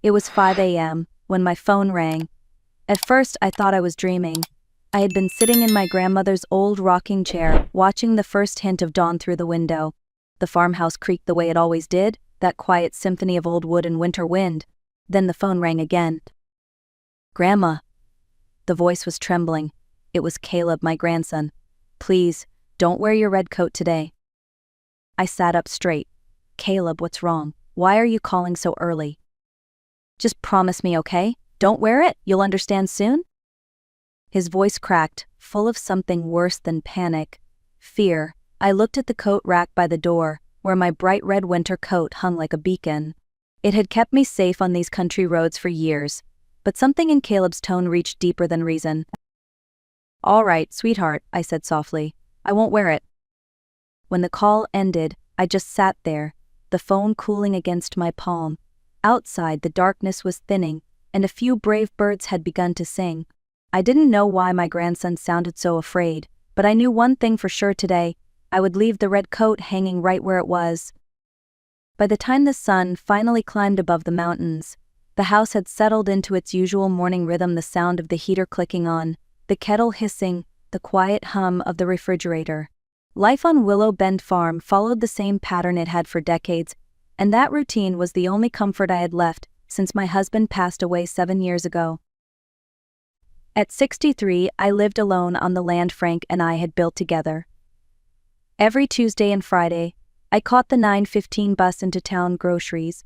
It was 5 a.m. when my phone rang. At first, I thought I was dreaming. I had been sitting in my grandmother's old rocking chair, watching the first hint of dawn through the window. The farmhouse creaked the way it always did, that quiet symphony of old wood and winter wind. Then the phone rang again. "Grandma." The voice was trembling. It was Caleb, my grandson. "Please, don't wear your red coat today." I sat up straight. "Caleb, what's wrong? Why are you calling so early?" "Just promise me, okay? Don't wear it, you'll understand soon?" His voice cracked, full of something worse than panic. Fear. I looked at the coat rack by the door, where my bright red winter coat hung like a beacon. It had kept me safe on these country roads for years, but something in Caleb's tone reached deeper than reason. "All right, sweetheart," I said softly. "I won't wear it." When the call ended, I just sat there, the phone cooling against my palm. Outside, the darkness was thinning, and a few brave birds had begun to sing. I didn't know why my grandson sounded so afraid, but I knew one thing for sure today: I would leave the red coat hanging right where it was. By the time the sun finally climbed above the mountains, the house had settled into its usual morning rhythm, the sound of the heater clicking on, the kettle hissing, the quiet hum of the refrigerator. Life on Willow Bend Farm followed the same pattern it had for decades, and that routine was the only comfort I had left since my husband passed away 7 years ago. At 63, I lived alone on the land Frank and I had built together. Every Tuesday and Friday, I caught the 9:15 bus into town, groceries,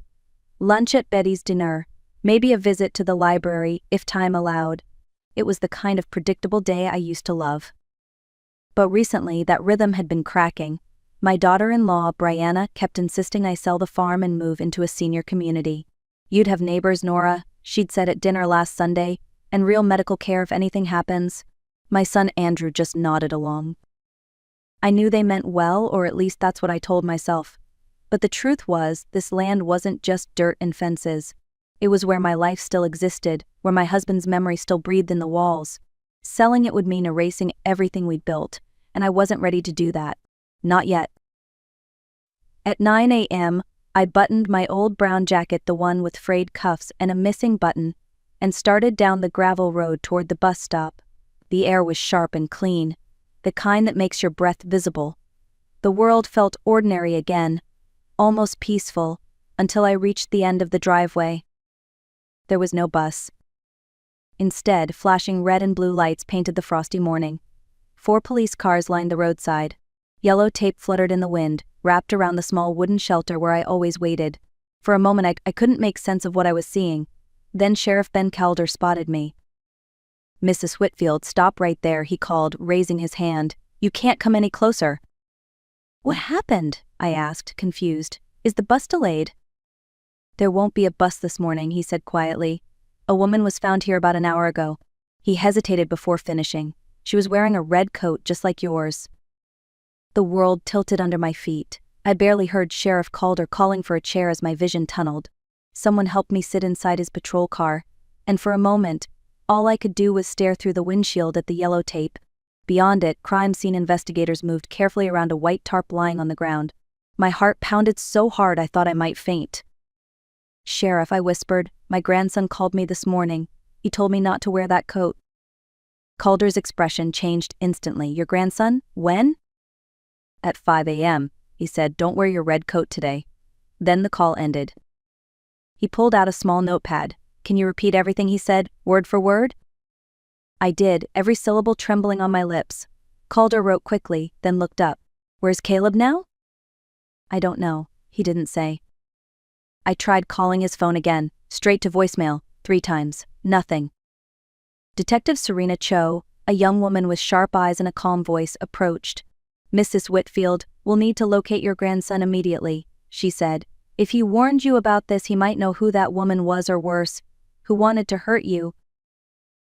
lunch at Betty's, dinner, maybe a visit to the library if time allowed. It was the kind of predictable day I used to love. But recently, that rhythm had been cracking. My daughter-in-law, Brianna, kept insisting I sell the farm and move into a senior community. "You'd have neighbors, Nora," she'd said at dinner last Sunday, "and real medical care if anything happens." My son Andrew just nodded along. I knew they meant well, or at least that's what I told myself. But the truth was, this land wasn't just dirt and fences. It was where my life still existed, where my husband's memory still breathed in the walls. Selling it would mean erasing everything we'd built, and I wasn't ready to do that. Not yet. At 9 a.m., I buttoned my old brown jacket, the one with frayed cuffs and a missing button, and started down the gravel road toward the bus stop. The air was sharp and clean, the kind that makes your breath visible. The world felt ordinary again, almost peaceful, until I reached the end of the driveway. There was no bus. Instead, flashing red and blue lights painted the frosty morning. 4 police cars lined the roadside. Yellow tape fluttered in the wind, wrapped around the small wooden shelter where I always waited. For a moment I couldn't make sense of what I was seeing. Then Sheriff Ben Calder spotted me. "Mrs. Whitfield, stop right there," he called, raising his hand. "You can't come any closer." "What happened?" I asked, confused. "Is the bus delayed?" "There won't be a bus this morning," he said quietly. "A woman was found here about an hour ago." He hesitated before finishing. "She was wearing a red coat just like yours." The world tilted under my feet. I barely heard Sheriff Calder calling for a chair as my vision tunneled. Someone helped me sit inside his patrol car, and for a moment, all I could do was stare through the windshield at the yellow tape. Beyond it, crime scene investigators moved carefully around a white tarp lying on the ground. My heart pounded so hard I thought I might faint. "Sheriff," I whispered, "my grandson called me this morning. He told me not to wear that coat." Calder's expression changed instantly. "Your grandson? When?" "At 5 a.m., he said, 'Don't wear your red coat today.'" Then the call ended. He pulled out a small notepad. "Can you repeat everything he said, word for word?" I did, every syllable trembling on my lips. Calder wrote quickly, then looked up. "Where's Caleb now?" "I don't know," he didn't say. I tried calling his phone again, straight to voicemail, 3 times. Nothing. Detective Serena Cho, a young woman with sharp eyes and a calm voice, approached. "Mrs. Whitfield, we'll need to locate your grandson immediately," she said. "If he warned you about this, he might know who that woman was, or worse, who wanted to hurt you."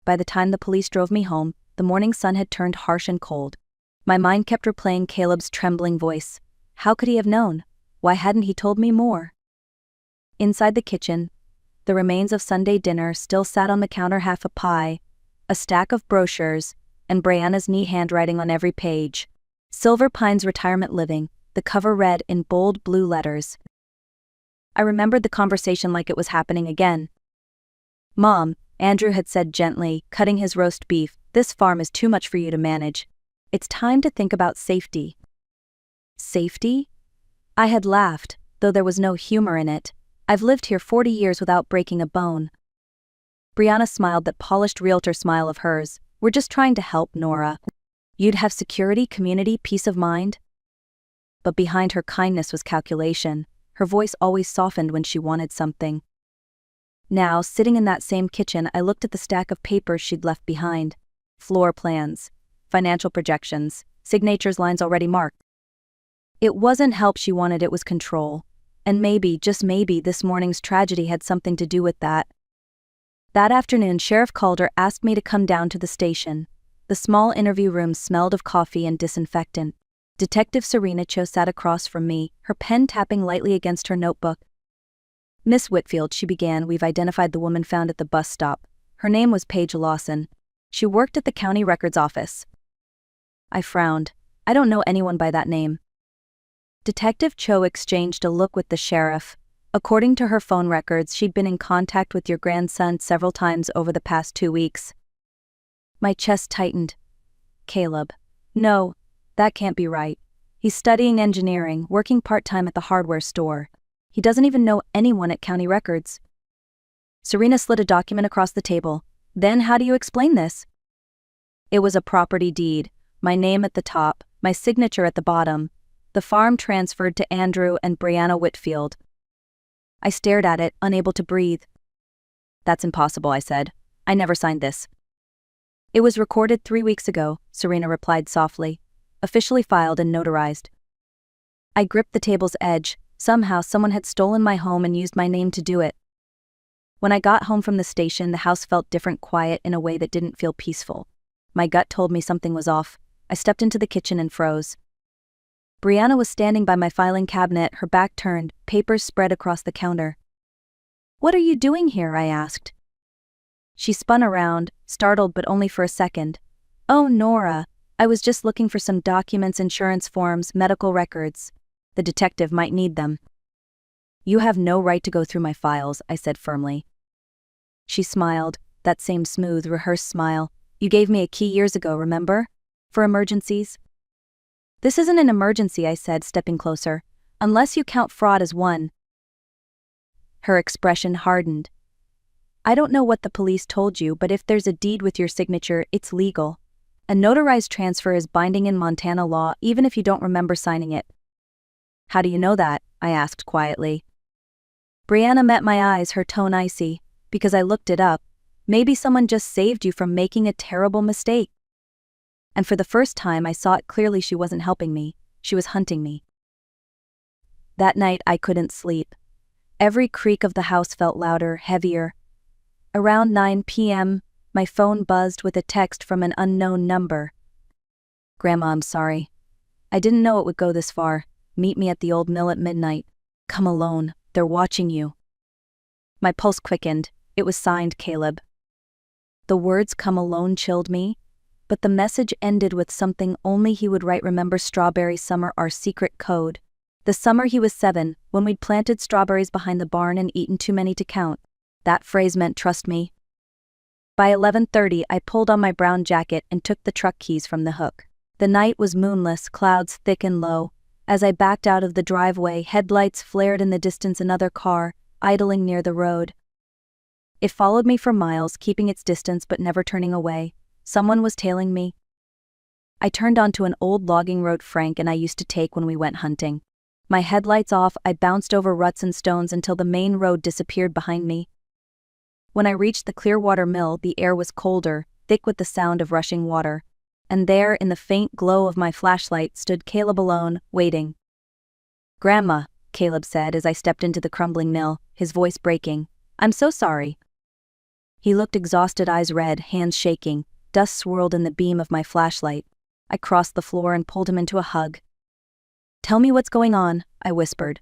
By the time the police drove me home, the morning sun had turned harsh and cold. My mind kept replaying Caleb's trembling voice. How could he have known? Why hadn't he told me more? Inside the kitchen, the remains of Sunday dinner still sat on the counter, half a pie, a stack of brochures, and Brianna's neat handwriting on every page. Silver Pines Retirement Living, the cover read in bold blue letters. I remembered the conversation like it was happening again. "Mom," Andrew had said gently, cutting his roast beef, "this farm is too much for you to manage. It's time to think about safety." Safety? I had laughed, though there was no humor in it. "I've lived here 40 years without breaking a bone." Brianna smiled that polished realtor smile of hers. "We're just trying to help, Nora. You'd have security, community, peace of mind." But behind her kindness was calculation. Her voice always softened when she wanted something. Now, sitting in that same kitchen, I looked at the stack of papers she'd left behind. Floor plans, financial projections, signatures, lines already marked. It wasn't help she wanted, it was control. And maybe, just maybe, this morning's tragedy had something to do with that. That afternoon, Sheriff Calder asked me to come down to the station. The small interview room smelled of coffee and disinfectant. Detective Serena Cho sat across from me, her pen tapping lightly against her notebook. "Miss Whitfield," she began, "we've identified the woman found at the bus stop. Her name was Paige Lawson. She worked at the county records office." I frowned. "I don't know anyone by that name." Detective Cho exchanged a look with the sheriff. "According to her phone records, she'd been in contact with your grandson several times over the past 2 weeks." My chest tightened. "Caleb. No, that can't be right. He's studying engineering, working part-time at the hardware store. He doesn't even know anyone at county records." Serena slid a document across the table. "Then how do you explain this?" "It was a property deed. My name at the top, my signature at the bottom. The farm transferred to Andrew and Brianna Whitfield." I stared at it, unable to breathe. "That's impossible," I said. "I never signed this." "It was recorded 3 weeks ago," Serena replied softly. "Officially filed and notarized." I gripped the table's edge. Somehow someone had stolen my home and used my name to do it. When I got home from the station, the house felt different, quiet in a way that didn't feel peaceful. My gut told me something was off. I stepped into the kitchen and froze. Brianna was standing by my filing cabinet, her back turned, papers spread across the counter. "What are you doing here?" I asked. She spun around, startled but only for a second. "Oh, Nora, I was just looking for some documents, insurance forms, medical records. The detective might need them." "You have no right to go through my files," I said firmly. She smiled, that same smooth, rehearsed smile. "You gave me a key years ago, remember? For emergencies." "This isn't an emergency," I said, stepping closer. "Unless you count fraud as one." Her expression hardened. "I don't know what the police told you, but if there's a deed with your signature, it's legal. A notarized transfer is binding in Montana law, even if you don't remember signing it." "How do you know that?" I asked quietly. Brianna met my eyes, her tone icy. "Because I looked it up. Maybe someone just saved you from making a terrible mistake." And for the first time I saw it clearly. She wasn't helping me. She was hunting me. That night I couldn't sleep. Every creak of the house felt louder, heavier. Around 9 p.m., my phone buzzed with a text from an unknown number. "Grandma, I'm sorry. I didn't know it would go this far. Meet me at the old mill at midnight. Come alone. They're watching you." My pulse quickened. It was signed Caleb. The words "come alone" chilled me, but the message ended with something only he would write. "Remember strawberry summer, our secret code. The summer he was 7, when we'd planted strawberries behind the barn and eaten too many to count." That phrase meant trust me. By 11:30 I pulled on my brown jacket and took the truck keys from the hook. The night was moonless, clouds thick and low. As I backed out of the driveway, headlights flared in the distance, another car, idling near the road. It followed me for miles, keeping its distance but never turning away. Someone was tailing me. I turned onto an old logging road Frank and I used to take when we went hunting. My headlights off, I bounced over ruts and stones until the main road disappeared behind me. When I reached the Clearwater Mill, the air was colder, thick with the sound of rushing water. And there, in the faint glow of my flashlight, stood Caleb alone, waiting. "Grandma," Caleb said as I stepped into the crumbling mill, his voice breaking. "I'm so sorry." He looked exhausted, eyes red, hands shaking. Dust swirled in the beam of my flashlight. I crossed the floor and pulled him into a hug. "Tell me what's going on," I whispered.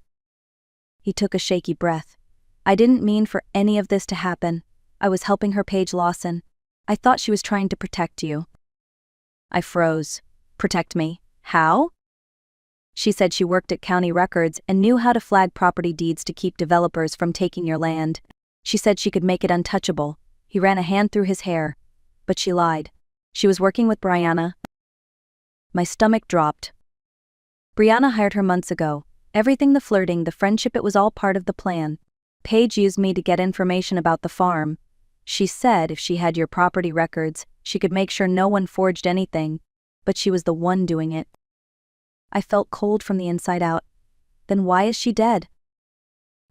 He took a shaky breath. "I didn't mean for any of this to happen. I was helping her, Paige Lawson. I thought she was trying to protect you." I froze. "Protect me? How?" She said she worked at county records and knew how to flag property deeds to keep developers from taking your land. She said she could make it untouchable. He ran a hand through his hair. But she lied. She was working with Brianna. My stomach dropped. Brianna hired her months ago. Everything, the flirting, the friendship, it was all part of the plan. Paige used me to get information about the farm. She said if she had your property records, she could make sure no one forged anything. But she was the one doing it. I felt cold from the inside out. Then why is she dead?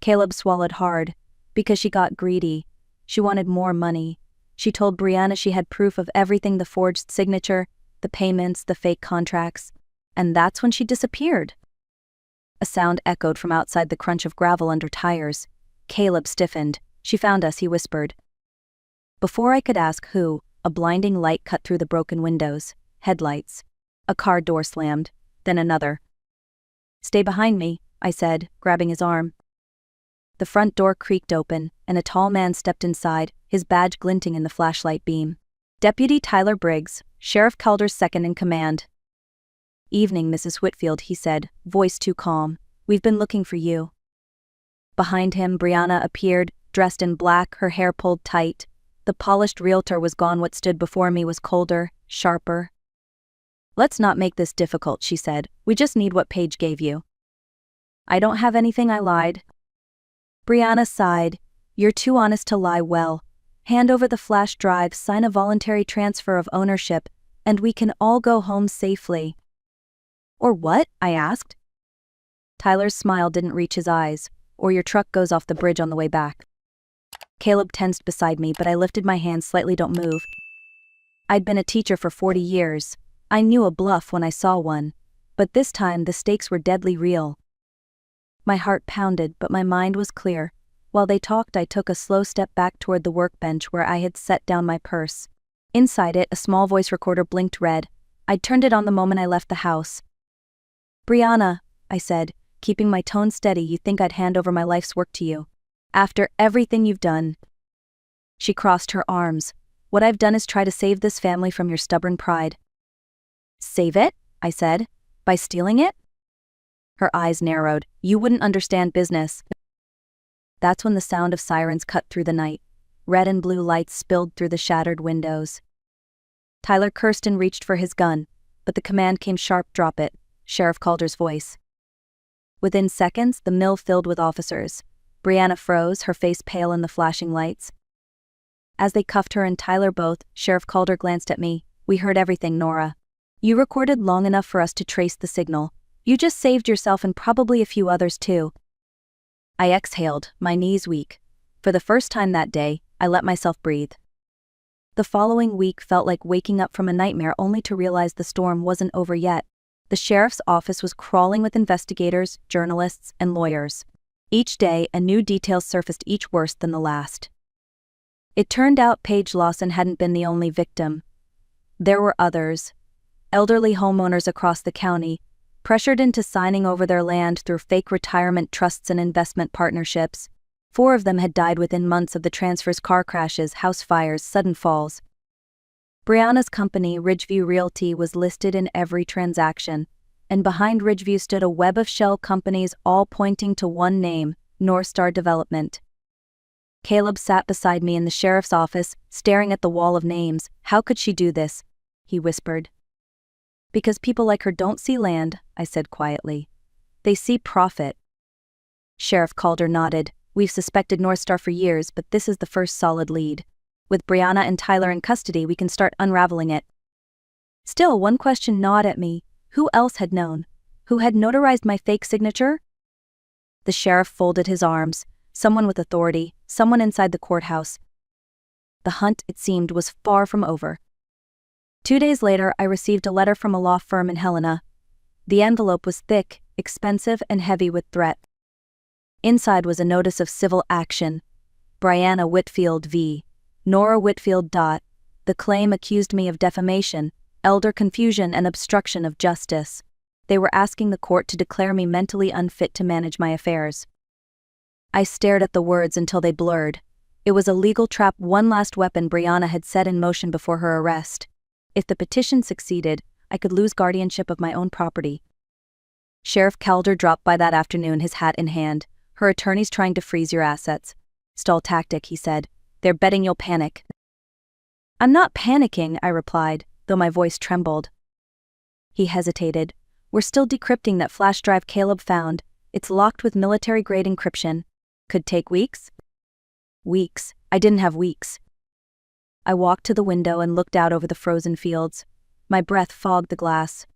Caleb swallowed hard. Because she got greedy. She wanted more money. She told Brianna she had proof of everything, the forged signature, the payments, the fake contracts. And that's when she disappeared. A sound echoed from outside, the crunch of gravel under tires. Caleb stiffened. She found us, he whispered. Before I could ask who, a blinding light cut through the broken windows. Headlights. A car door slammed. Then another. Stay behind me, I said, grabbing his arm. The front door creaked open, and a tall man stepped inside, his badge glinting in the flashlight beam. Deputy Tyler Briggs, Sheriff Calder's second in command. Evening, Mrs. Whitfield, he said, voice too calm. We've been looking for you. Behind him, Brianna appeared, dressed in black, her hair pulled tight. The polished realtor was gone. What stood before me was colder, sharper. Let's not make this difficult, she said. We just need what Paige gave you. I don't have anything, I lied. Brianna sighed. You're too honest to lie. Well, hand over the flash drive, sign a voluntary transfer of ownership, and we can all go home safely. Or what? I asked. Tyler's smile didn't reach his eyes. Or your truck goes off the bridge on the way back. Caleb tensed beside me, but I lifted my hand slightly. Don't move. I'd been a teacher for 40 years. I knew a bluff when I saw one. But this time the stakes were deadly real. My heart pounded, but my mind was clear. While they talked, I took a slow step back toward the workbench where I had set down my purse. Inside it, a small voice recorder blinked red. I'd turned it on the moment I left the house. Brianna, I said, keeping my tone steady, you think I'd hand over my life's work to you? After everything you've done? She crossed her arms. What I've done is try to save this family from your stubborn pride. Save it? I said. By stealing it? Her eyes narrowed. You wouldn't understand business. That's when the sound of sirens cut through the night. Red and blue lights spilled through the shattered windows. Tyler cursed and reached for his gun, but the command came sharp. Drop it, Sheriff Calder's voice. Within seconds, the mill filled with officers. Brianna froze, her face pale in the flashing lights. As they cuffed her and Tyler both, Sheriff Calder glanced at me. We heard everything, Nora. You recorded long enough for us to trace the signal. You just saved yourself and probably a few others too. I exhaled, my knees weak. For the first time that day, I let myself breathe. The following week felt like waking up from a nightmare only to realize the storm wasn't over yet. The sheriff's office was crawling with investigators, journalists, and lawyers. Each day, a new detail surfaced, each worse than the last. It turned out Paige Lawson hadn't been the only victim. There were others. Elderly homeowners across the county, pressured into signing over their land through fake retirement trusts and investment partnerships. 4 of them had died within months of the transfers: car crashes, house fires, sudden falls. Brianna's company, Ridgeview Realty, was listed in every transaction, and behind Ridgeview stood a web of shell companies, all pointing to one name, Northstar Development. Caleb sat beside me in the sheriff's office, staring at the wall of names. How could she do this? He whispered. Because people like her don't see land, I said quietly. They see profit. Sheriff Calder nodded. We've suspected Northstar for years, but this is the first solid lead. With Brianna and Tyler in custody, we can start unraveling it. Still, one question gnawed at me. Who else had known? Who had notarized my fake signature? The sheriff folded his arms. Someone with authority, someone inside the courthouse. The hunt, it seemed, was far from over. 2 days later, I received a letter from a law firm in Helena. The envelope was thick, expensive, and heavy with threat. Inside was a notice of civil action. Brianna Whitfield v. Nora Whitfield. The claim accused me of defamation, elder confusion, and obstruction of justice. They were asking the court to declare me mentally unfit to manage my affairs. I stared at the words until they blurred. It was a legal trap, one last weapon Brianna had set in motion before her arrest. If the petition succeeded, I could lose guardianship of my own property. Sheriff Calder dropped by that afternoon, his hat in hand. Her attorney's trying to freeze your assets. Stall tactic, he said. They're betting you'll panic. I'm not panicking, I replied, though my voice trembled. He hesitated. We're still decrypting that flash drive Caleb found. It's locked with military-grade encryption. Could take weeks? Weeks. I didn't have weeks. I walked to the window and looked out over the frozen fields. My breath fogged the glass.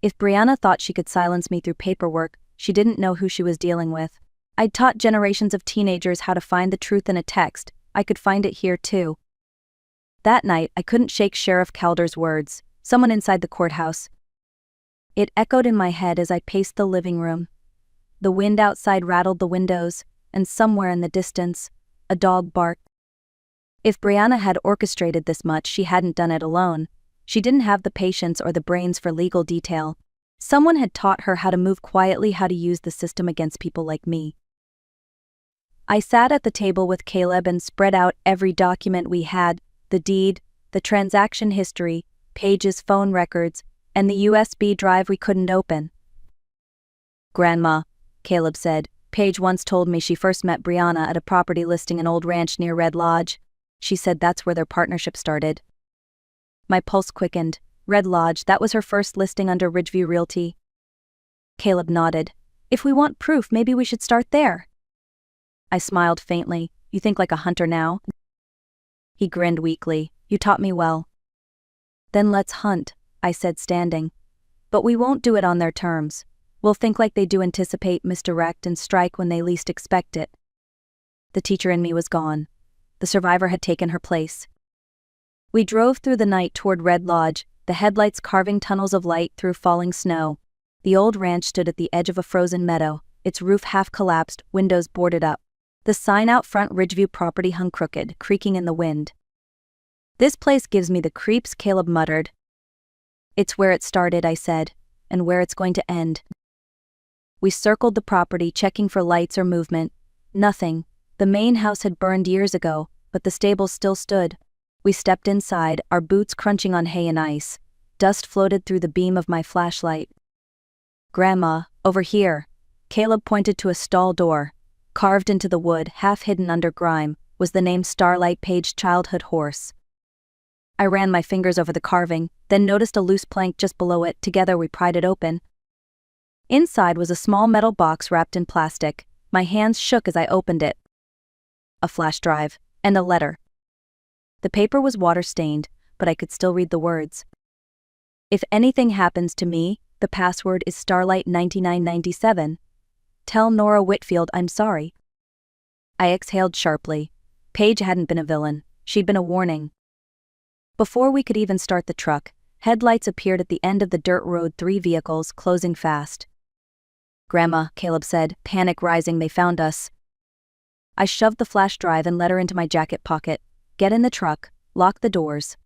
If Brianna thought she could silence me through paperwork, she didn't know who she was dealing with. I'd taught generations of teenagers how to find the truth in a text. I could find it here too. That night, I couldn't shake Sheriff Calder's words. Someone inside the courthouse. It echoed in my head as I paced the living room. The wind outside rattled the windows, and somewhere in the distance, a dog barked. If Brianna had orchestrated this much, she hadn't done it alone. She didn't have the patience or the brains for legal detail. Someone had taught her how to move quietly, how to use the system against people like me. I sat at the table with Caleb and spread out every document we had, the deed, the transaction history, Paige's phone records, and the USB drive we couldn't open. Grandma, Caleb said, Paige once told me she first met Brianna at a property listing, an old ranch near Red Lodge. She said that's where their partnership started. My pulse quickened. Red Lodge, that was her first listing under Ridgeview Realty. Caleb nodded. If we want proof, maybe we should start there. I smiled faintly. You think like a hunter now? He grinned weakly. You taught me well. Then let's hunt, I said, standing. But we won't do it on their terms. We'll think like they do, anticipate, misdirect, and strike when they least expect it. The teacher in me was gone. The survivor had taken her place. We drove through the night toward Red Lodge, the headlights carving tunnels of light through falling snow. The old ranch stood at the edge of a frozen meadow, its roof half collapsed, windows boarded up. The sign out front, Ridgeview Property, hung crooked, creaking in the wind. This place gives me the creeps, Caleb muttered. It's where it started, I said, and where it's going to end. We circled the property, checking for lights or movement. Nothing. The main house had burned years ago, but the stables still stood. We stepped inside, our boots crunching on hay and ice. Dust floated through the beam of my flashlight. Grandma, over here. Caleb pointed to a stall door. Carved into the wood, half hidden under grime, was the name Starlight Page, childhood horse. I ran my fingers over the carving, then noticed a loose plank just below it. Together we pried it open. Inside was a small metal box wrapped in plastic. My hands shook as I opened it. A flash drive, and a letter. The paper was water-stained, but I could still read the words. If anything happens to me, the password is Starlight 9997. Tell Nora Whitfield I'm sorry. I exhaled sharply. Paige hadn't been a villain. She'd been a warning. Before we could even start the truck, headlights appeared at the end of the dirt road, 3 vehicles, closing fast. Grandma, Caleb said, panic rising, they found us. I shoved the flash drive and letter into my jacket pocket. Get in the truck, lock the doors.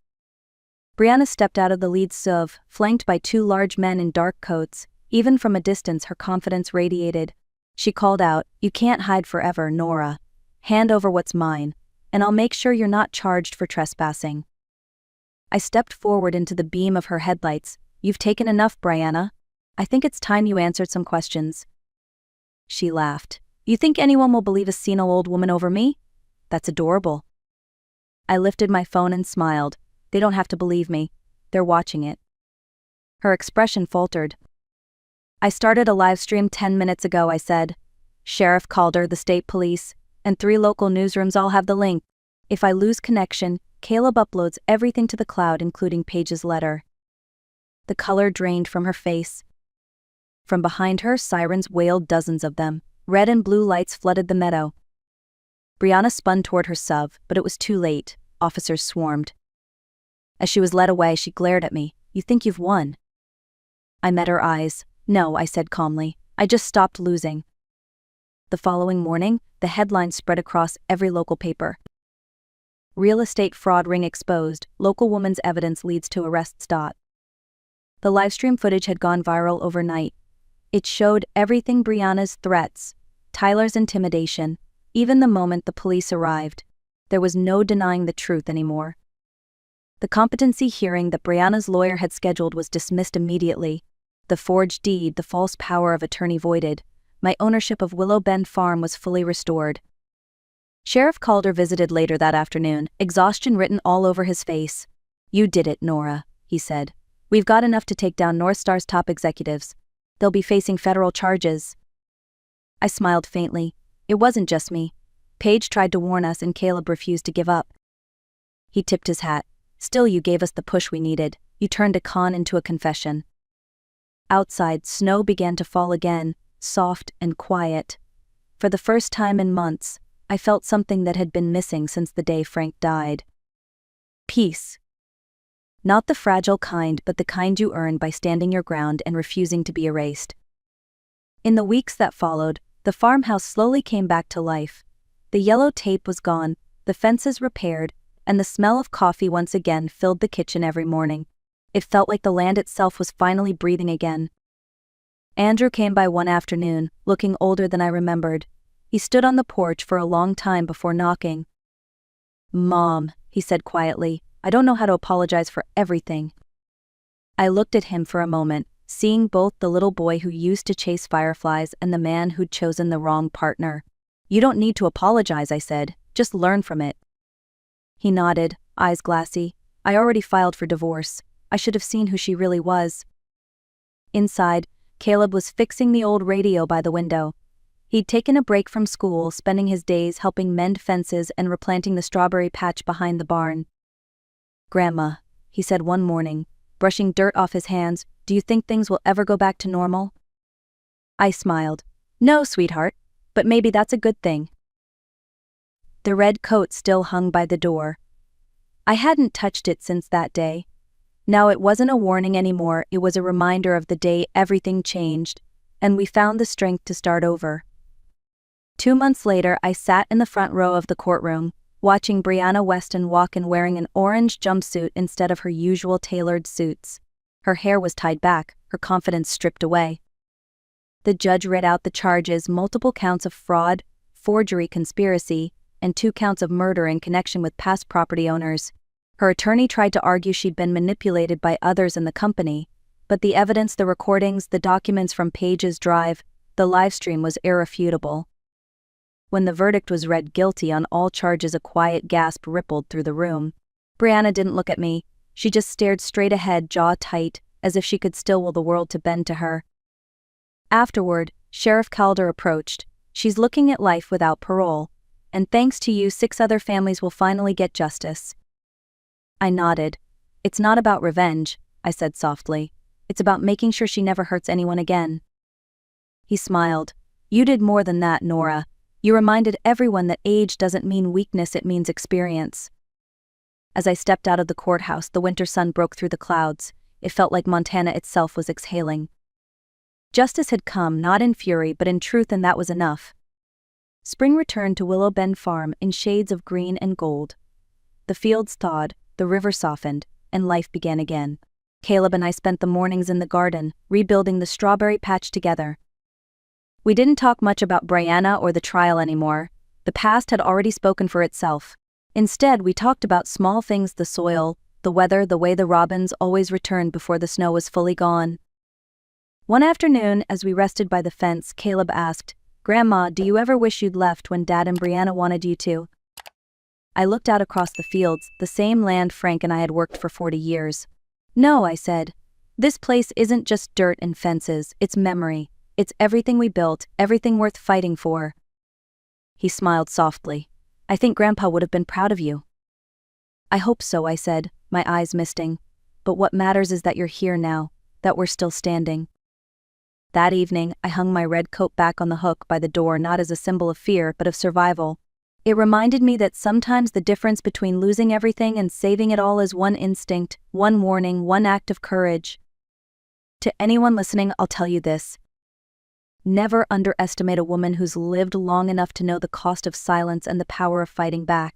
Brianna stepped out of the lead SUV, flanked by 2 large men in dark coats. Even from a distance, her confidence radiated. She called out, You can't hide forever, Nora. Hand over what's mine, and I'll make sure you're not charged for trespassing. I stepped forward into the beam of her headlights. You've taken enough, Brianna. I think it's time you answered some questions. She laughed. You think anyone will believe a senile old woman over me? That's adorable. I lifted my phone and smiled. They don't have to believe me. They're watching it. Her expression faltered. I started a live stream 10 minutes ago, I said. Sheriff Calder, the state police, and 3 local newsrooms all have the link. If I lose connection, Caleb uploads everything to the cloud, including Paige's letter. The color drained from her face. From behind her, sirens wailed, dozens of them. Red and blue lights flooded the meadow. Brianna spun toward her SUV, but it was too late. Officers swarmed. As she was led away, she glared at me. You think you've won? I met her eyes. No, I said calmly. I just stopped losing. The following morning, the headlines spread across every local paper. Real estate fraud ring exposed. Local woman's evidence leads to arrests. The livestream footage had gone viral overnight. It showed everything: Brianna's threats, Tyler's intimidation, even the moment the police arrived. There was no denying the truth anymore. The competency hearing that Brianna's lawyer had scheduled was dismissed immediately. The forged deed, the false power of attorney voided. My ownership of Willow Bend Farm was fully restored. Sheriff Calder visited later that afternoon, exhaustion written all over his face. "You did it, Nora," he said. "We've got enough to take down North Star's top executives. They'll be facing federal charges." I smiled faintly. It wasn't just me. Paige tried to warn us and Caleb refused to give up. He tipped his hat. "Still, you gave us the push we needed. You turned a con into a confession." Outside, snow began to fall again, soft and quiet. For the first time in months, I felt something that had been missing since the day Frank died. Peace. Not the fragile kind, but the kind you earn by standing your ground and refusing to be erased. In the weeks that followed, the farmhouse slowly came back to life. The yellow tape was gone, the fences repaired, and the smell of coffee once again filled the kitchen every morning. It felt like the land itself was finally breathing again. Andrew came by one afternoon, looking older than I remembered. He stood on the porch for a long time before knocking. "Mom," he said quietly, "I don't know how to apologize for everything." I looked at him for a moment, seeing both the little boy who used to chase fireflies and the man who'd chosen the wrong partner. "You don't need to apologize," I said, "just learn from it." He nodded, eyes glassy. "I already filed for divorce. I should have seen who she really was." Inside, Caleb was fixing the old radio by the window. He'd taken a break from school, spending his days helping mend fences and replanting the strawberry patch behind the barn. "Grandma," he said one morning, brushing dirt off his hands, "do you think things will ever go back to normal?" I smiled. "No, sweetheart, but maybe that's a good thing." The red coat still hung by the door. I hadn't touched it since that day. Now it wasn't a warning anymore, it was a reminder of the day everything changed, and we found the strength to start over. 2 months later, I sat in the front row of the courtroom, watching Brianna Weston walk in wearing an orange jumpsuit instead of her usual tailored suits. Her hair was tied back, her confidence stripped away. The judge read out the charges: multiple counts of fraud, forgery, conspiracy, and 2 counts of murder in connection with past property owners. Her attorney tried to argue she'd been manipulated by others in the company, but the evidence, the recordings, the documents from Paige's drive, the live stream was irrefutable. When the verdict was read guilty on all charges, a quiet gasp rippled through the room. Brianna didn't look at me. She just stared straight ahead, jaw tight, as if she could still will the world to bend to her. Afterward, Sheriff Calder approached. "She's looking at life without parole, and thanks to you, 6 other families will finally get justice." I nodded. "It's not about revenge," I said softly. "It's about making sure she never hurts anyone again." He smiled. "You did more than that, Nora. You reminded everyone that age doesn't mean weakness, it means experience." As I stepped out of the courthouse, the winter sun broke through the clouds. It felt like Montana itself was exhaling. Justice had come, not in fury, but in truth, and that was enough. Spring returned to Willow Bend Farm in shades of green and gold. The fields thawed, the river softened, and life began again. Caleb and I spent the mornings in the garden, rebuilding the strawberry patch together. We didn't talk much about Brianna or the trial anymore. The past had already spoken for itself. Instead, we talked about small things: the soil, the weather, the way the robins always returned before the snow was fully gone. One afternoon, as we rested by the fence, Caleb asked, "Grandma, do you ever wish you'd left when Dad and Brianna wanted you to?" I looked out across the fields, the same land Frank and I had worked for 40 years. "No," I said. "This place isn't just dirt and fences, it's memory. It's everything we built, everything worth fighting for." He smiled softly. "I think Grandpa would have been proud of you." "I hope so," I said, my eyes misting. "But what matters is that you're here now, that we're still standing." That evening, I hung my red coat back on the hook by the door, not as a symbol of fear, but of survival. It reminded me that sometimes the difference between losing everything and saving it all is one instinct, one warning, one act of courage. To anyone listening, I'll tell you this. Never underestimate a woman who's lived long enough to know the cost of silence and the power of fighting back.